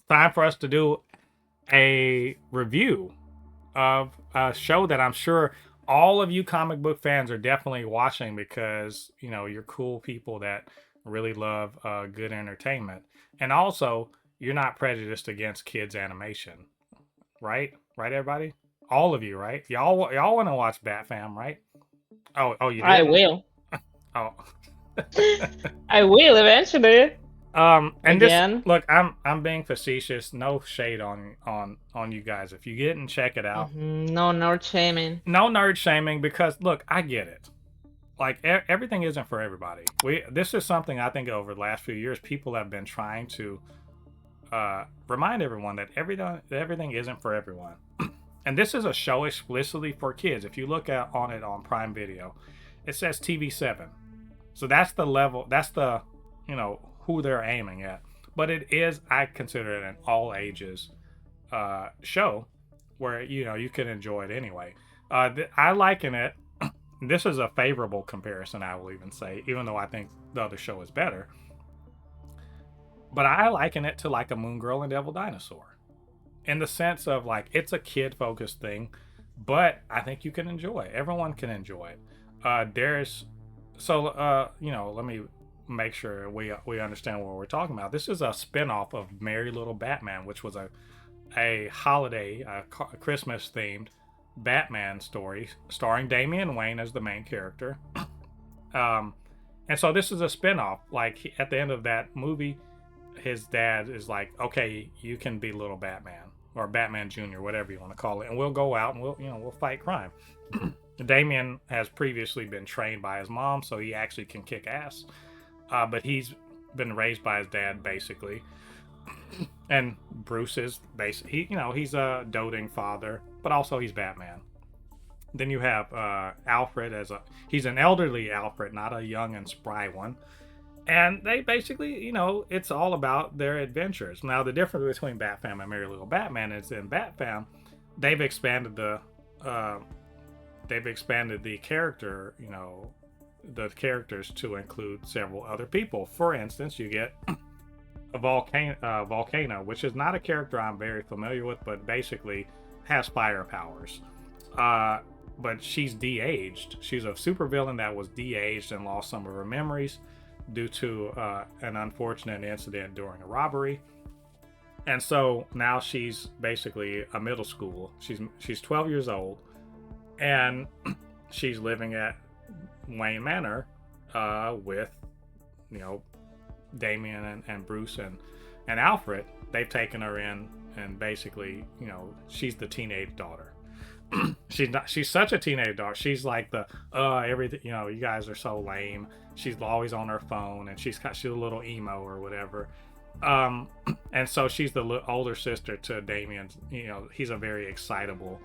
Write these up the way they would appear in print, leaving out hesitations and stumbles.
time for us to do a review of a show that I'm sure all of you comic book fans are definitely watching because, you're cool people that really love good entertainment. And also, you're not prejudiced against kids animation, right? Right, everybody? All of you, right? Y'all want to watch Batfam, right? Oh, you I didn't? will. Oh. I will eventually. And this, Again. look, I'm being facetious. No shade on you guys. If you get and check it out, No nerd shaming. no nerd shaming because look, I get it. Like everything isn't for everybody. This is something I think over the last few years people have been trying to remind everyone that everything isn't for everyone. And this is a show explicitly for kids. If you look at on it on Prime Video, it says TV7. So that's the level. That's the who they're aiming at. But it is, I consider it an all ages show where you can enjoy it anyway. I liken it. This is a favorable comparison, I will even say, even though I think the other show is better. But I liken it to like a Moon Girl and Devil Dinosaur, in the sense of like it's a kid focused thing, but I think you can enjoy it. Everyone can enjoy it. There's let me make sure we understand what we're talking about. This is a spin-off of Merry Little Batman, which was a holiday, a Christmas themed Batman story starring Damien Wayne as the main character. And so this is a spin-off. Like at the end of that movie, his dad is like, "Okay, you can be Little Batman or Batman Junior, whatever you want to call it, and we'll go out and we'll fight crime." Damien has previously been trained by his mom, so he actually can kick ass. But he's been raised by his dad basically, and Bruce is basically he's a doting father, but also he's Batman. Then you have Alfred he's an elderly Alfred, not a young and spry one. And they basically, it's all about their adventures. Now, the difference between Batfam and Merry Little Batman is in Batfam, they've expanded the character, the characters to include several other people. For instance, you get a Volcana, which is not a character I'm very familiar with, but basically has fire powers. But she's de-aged. She's a supervillain that was de-aged and lost some of her memories due to an unfortunate incident during a robbery. And so now she's basically a middle school. She's 12 years old, and she's living at Wayne Manor with Damien and Bruce and Alfred. They've taken her in, and basically she's the teenage daughter. She's such a teenage daughter. She's like the everything, you guys are so lame. She's always on her phone, and she's a little emo or whatever. And so she's the older sister to Damien. He's a very excitable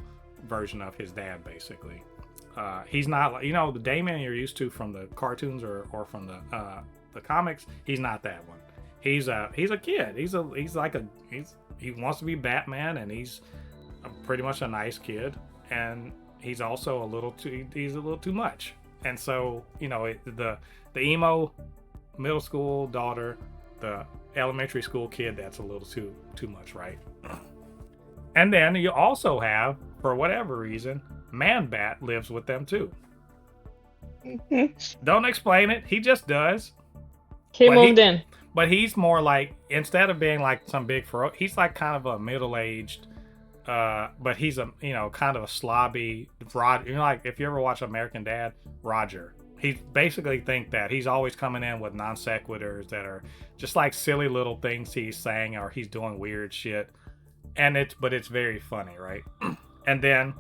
version of his dad, basically. He's not like the Damien you're used to from the cartoons or from the comics. He's not that one. He's a kid. He wants to be Batman, and he's pretty much a nice kid, and he's also a little too much. And so the emo middle school daughter, the elementary school kid, that's a little too much, right? And then you also have, for whatever reason, Man Bat lives with them too. Don't explain it, he just does. He moved in. But he's more like, instead of being like some big he's like kind of a middle-aged but he's a kind of a slobby Roger. Like if you ever watch American Dad, Roger. He basically think that he's always coming in with non sequiturs that are just like silly little things he's saying, or he's doing weird shit, and it's very funny, right? And then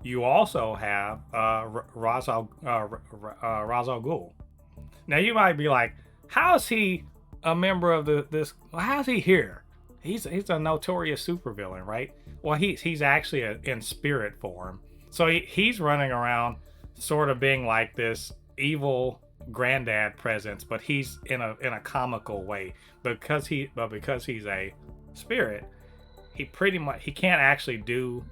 you also have Ra's al Ghul. Now you might be like, how is he a member of this? How's he here? He's a notorious supervillain, right? Well, he's actually in spirit form. So he's running around sort of being like this evil granddad presence, but he's in a comical way. Because he's a spirit, he can't actually do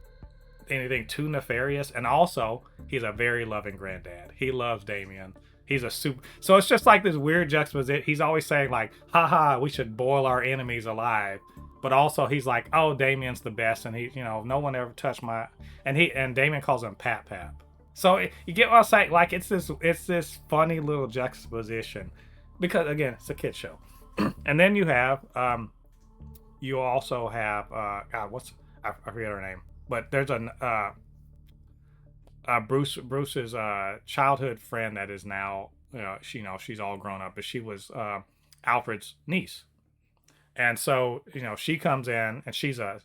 anything too nefarious, and also he's a very loving granddad. He loves Damien. He's a super. So it's just like this weird juxtaposition. He's always saying like, "Haha, we should boil our enemies alive," but also he's like, oh, Damien's the best, and he, no one ever touched my, and Damien calls him Pap Pap. So you get what I'm saying? Like it's this funny little juxtaposition, because again, it's a kid show, and then you also have God, I forget her name, but there's Bruce's childhood friend that is now, she's all grown up, but she was Alfred's niece, and so she comes in, and she's a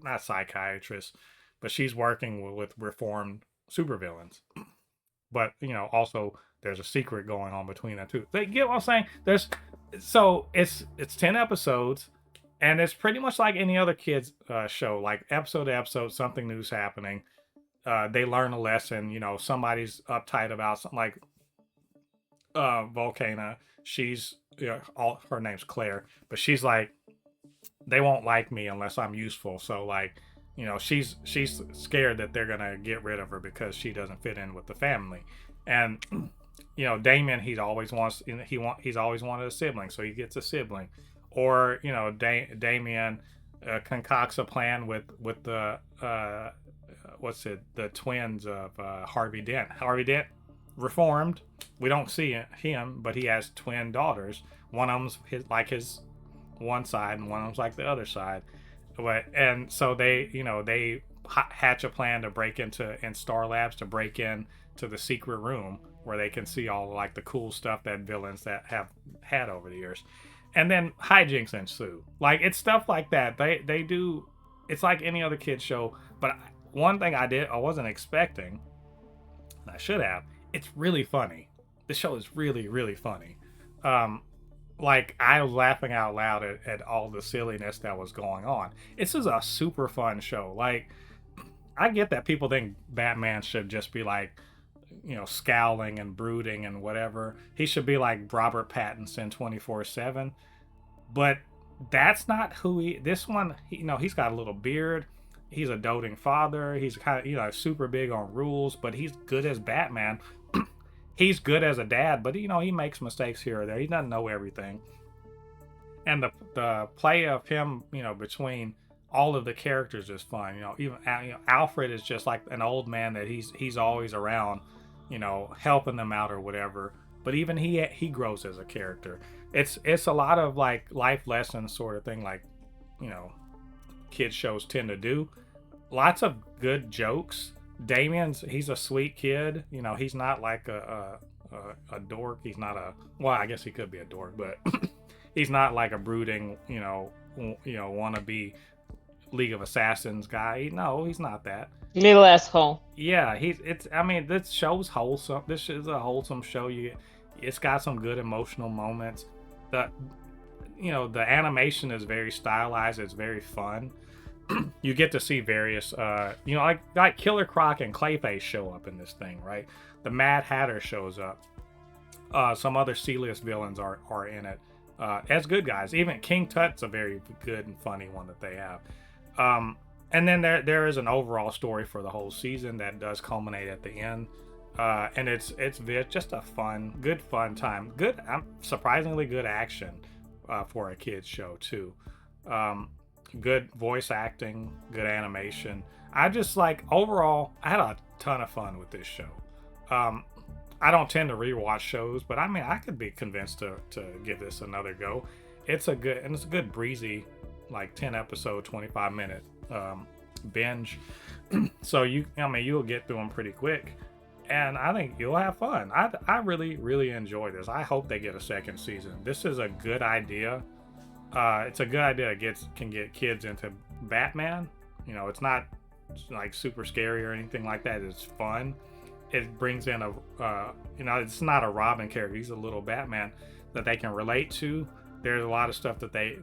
not psychiatrist, but she's working with reformed supervillains. But also there's a secret going on between the two. They get what I'm saying? It's 10 episodes, and it's pretty much like any other kids show. Like episode to episode, something new's happening. They learn a lesson. Somebody's uptight about something, like Volcana. She's her name's Claire, but she's like, they won't like me unless I'm useful. So like, she's scared that they're gonna get rid of her because she doesn't fit in with the family. And Damien, he's always wanted a sibling, so he gets a sibling. Or Damien concocts a plan with the the twins of Harvey Dent. Harvey Dent reformed. We don't see him, but he has twin daughters. One of them's his one side, and one of them's like the other side. And so they hatch a plan to break in Star Labs, to break in to the secret room where they can see all like the cool stuff that villains that have had over the years. And then hijinks ensue. Like it's stuff like that. They do. It's like any other kid show. But one thing I wasn't expecting, and I should have. It's really funny. The show is really, really funny. Like I was laughing out loud at all the silliness that was going on. This is a super fun show. Like I get that people think Batman should just be like, scowling and brooding and whatever. He should be like Robert Pattinson 24/7. But that's not who this one, he's got a little beard. He's a doting father. He's kind of, super big on rules, but he's good as Batman. He's good as a dad, but he makes mistakes here or there. He doesn't know everything. And the play of him, between all of the characters is fun. Even Alfred is just like an old man that he's always around, helping them out or whatever. But even he grows as a character. It's a lot of like life lessons sort of thing, like kids shows tend to do. Lots of good jokes. He's a sweet kid. He's not like a dork. He's not I guess he could be a dork, but he's not like a brooding, wannabe League of Assassins guy. No, he's not that. Little asshole. Yeah, this show's wholesome. This is a wholesome show. It's got some good emotional moments. The animation is very stylized. It's very fun. You get to see various, like Killer Croc and Clayface show up in this thing, right? The Mad Hatter shows up. Some other C-list villains are in it as good guys. Even King Tut's a very good and funny one that they have. And then there is an overall story for the whole season that does culminate at the end. And it's just a good fun time. Good, surprisingly good action for a kids show too. Good voice acting, good animation. Overall, I had a ton of fun with this show. I don't tend to rewatch shows, but I could be convinced to give this another go. It's a good breezy, like 10 episode, 25 minute binge. So you'll get through them pretty quick, and I think you'll have fun. I really, really enjoy this. I hope they get a second season. This is a good idea. It's a good idea that can get kids into Batman. It's not like super scary or anything like that. It's fun. It brings in it's not a Robin character. He's a little Batman that they can relate to. There's a lot of stuff that they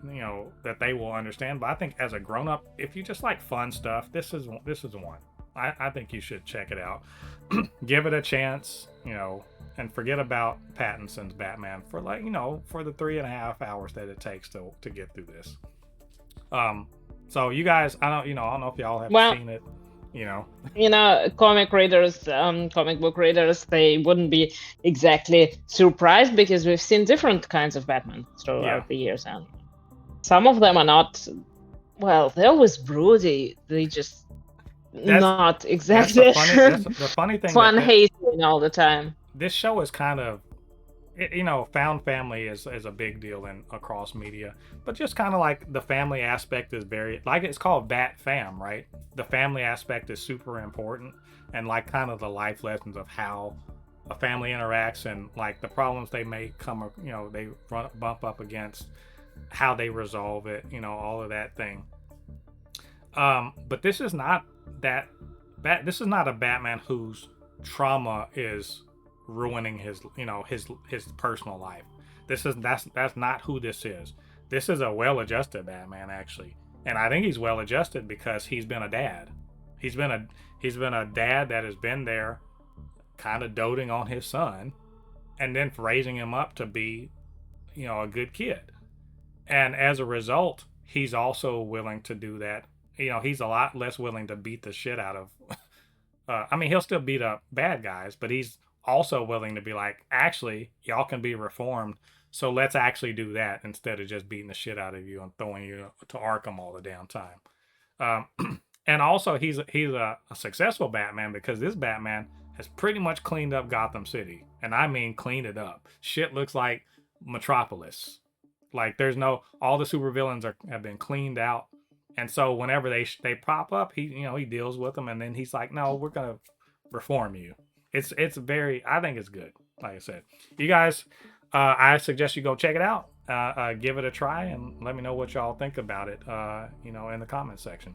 will understand. But I think as a grown up, if you just like fun stuff, this is one. I think you should check it out. Give it a chance, and forget about Pattinson's Batman for for the 3.5 hours that it takes to get through this. So you guys, I don't know if y'all have seen it. Comic book readers, they wouldn't be exactly surprised because we've seen different kinds of Batman throughout the years. Some of them are not. Well, they're always broody. They just not exactly that's the funny thing fun hating all the time. this show is kind of, you know, found family is a big deal in across media, but just kind of like the family aspect is very, like, it's called Bat Fam, right? The family aspect is super important, and like kind of the life lessons of how a family interacts and like the problems they may come, you know, they bump up against, how they resolve it, you know, all of that thing. But this is not that this is not a Batman whose trauma is ruining his, you know, his personal life. That's not who this is. This is a well-adjusted Batman, actually, and I think he's well-adjusted because he's been a dad. He's been a he's been a dad that has been there, kind of doting on his son, and then raising him up to be, you know, a good kid. And as a result, he's also willing to do that. You know, he's a lot less willing to beat the shit out of. I mean, he'll still beat up bad guys, but he's also willing to be like, actually, y'all can be reformed. So let's actually do that instead of just beating the shit out of you and throwing you to Arkham all the damn time. And also, he's a successful Batman because this Batman has pretty much cleaned up Gotham City, and I mean cleaned it up. Shit looks like Metropolis. Like there's no, all the supervillains have been cleaned out, and so whenever they pop up, he, you know, he deals with them, and then he's like, no, we're gonna reform you. It's very, I think it's good. Like I said, you guys, I suggest you go check it out, give it a try, and let me know what y'all think about it. You know, in the comment section.